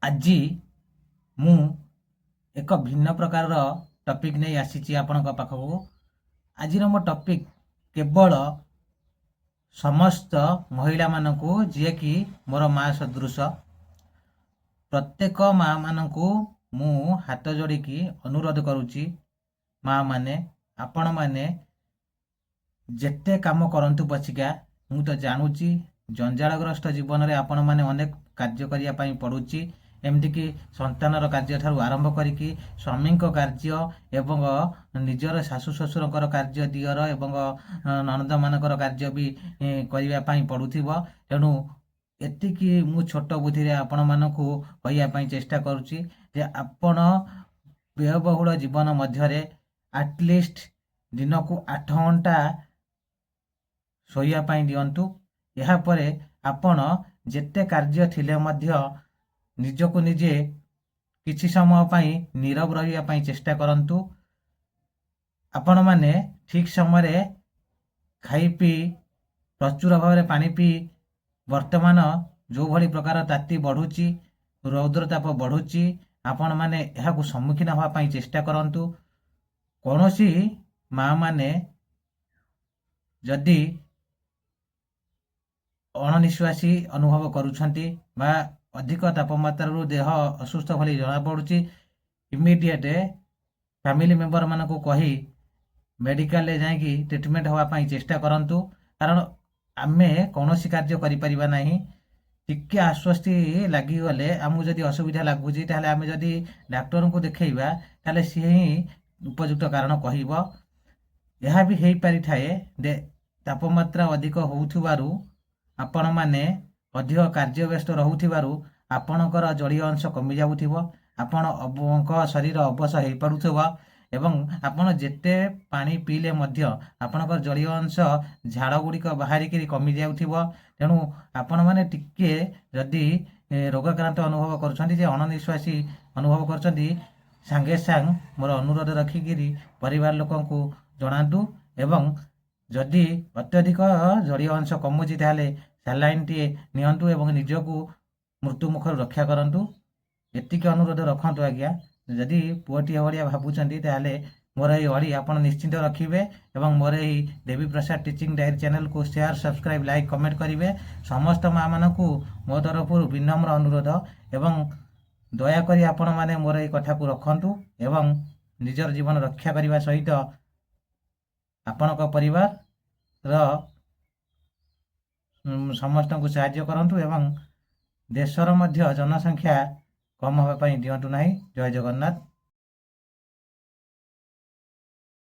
आज मु एक भिन्न प्रकार टॉपिक नहीं आसी आपणक पाखक। आज मो टॉपिक केवल समस्त महिला मानकु जे कि मोर माँ सदृश प्रत्येक माँ मानकु मु हाथ जोड़िकी अनुरोध करुच्ची, माँ माने आपण माने जेते काम करंतु पछिका मु तो जानूची जंजालग्रस्त जीवन में आपण माने अनेक कार्य करिया पई पड़ुची, एमती कि संतानर कार्य ठारू आरंभ करिकी स्वामी कार्य एवं निजर शाशु शशुर कार्य दियर एवं ननद मानकर कार्य भी करने पई पड़ुथिबो। तेणु एतिकी मु छोट बुद्धि रे आपण मानकु कहया पई चेष्टा करूची जे आपण व्ययबहुल जीवन मध्यरे एटलिस्ट दिन को 8 घंटा शोया पाई दियंतु। या परे आपण जेते कार्य थिले मध्य निजको निजे किछि समय पाई नीरव रहिया पाई चेष्टा करंतु। आपण माने ठीक समय रे खाई पी प्रचुर भाव में पानी पी वर्तमान जो भली प्रकार ताती बढ़ुची रौद्रताप बढ़ुची आपण माने एहाकु सम्मुखीन होवा पाई चेष्टा करंतु। कोनोसी माँ माने जदि अणनिश्वासी अनुभव करुछंती बा अधिक तापमात्रा देह असुस्थ भली जना पड़ुची, इमिडिएट फैमिली मेंबर मानकु कही मेडिकल ले जाइकी ट्रीटमेंट होवा पाई चेष्टा करंतु। कारण आमे कौनसी कार्य करि परिबा नाही, टिके आश्वस्ति लागी गले आमु जदि असुविधा लागुची ताहले आमे जदि डॉक्टर को देखैबा ताहले सी ही उपयुक्त कारण कहिबो। यह भी हेई पारि थाए दे तापमात्रा अधिक होउथिबारु आपण माने अधिक कार्य व्यस्त रहुथिबारु आपणकर जड़ीय अंश कमी जाउथिबो, आपणक शरीर अवश हेई पड़ुथिबो एवं आपण जेते पानी पीले मध्य आपणकर जड़ीय अंश झाड़ गुड़िक बाहरिकी कमी जाउथिबो। तेणु आपण माने टिके जदि रोगाक्रांत अनुभव करुछंती जे अणनिश्वासी अनुभव करछंती सांगे सांग मोर अनुरोध रखिकी परिवार लोकंकु जणातु एवं जदि अत्यधिक जड़ीय अंश कमुची ताहले सैलाइन टी नियंतु एवं निजको मृत्यु मुखर रक्षा करंतु। एतिक अनुरोध रखंतु आज्ञा। जदि पुअटी भलिया भाबुचंती ताहले मोर ए अड़ी आपण निश्चिंत रखिबे एवं मोर ए Devi Prasad teaching diary channel को शेयर सब्सक्राइब लाइक कमेंट करिवे। समस्त माँ मानकु मो तरफ विनम्र अनुरोध एवं दयाकरी आपण माने मोर ए कथा को रखंतु एवं निजर जीवन रक्षा करने सहित आपणक परिवार समस्त को साहाय्य करंतु एवं देशर मध्य जनसंख्या कम होगा दिंतु नहीं। जय जगन्नाथ।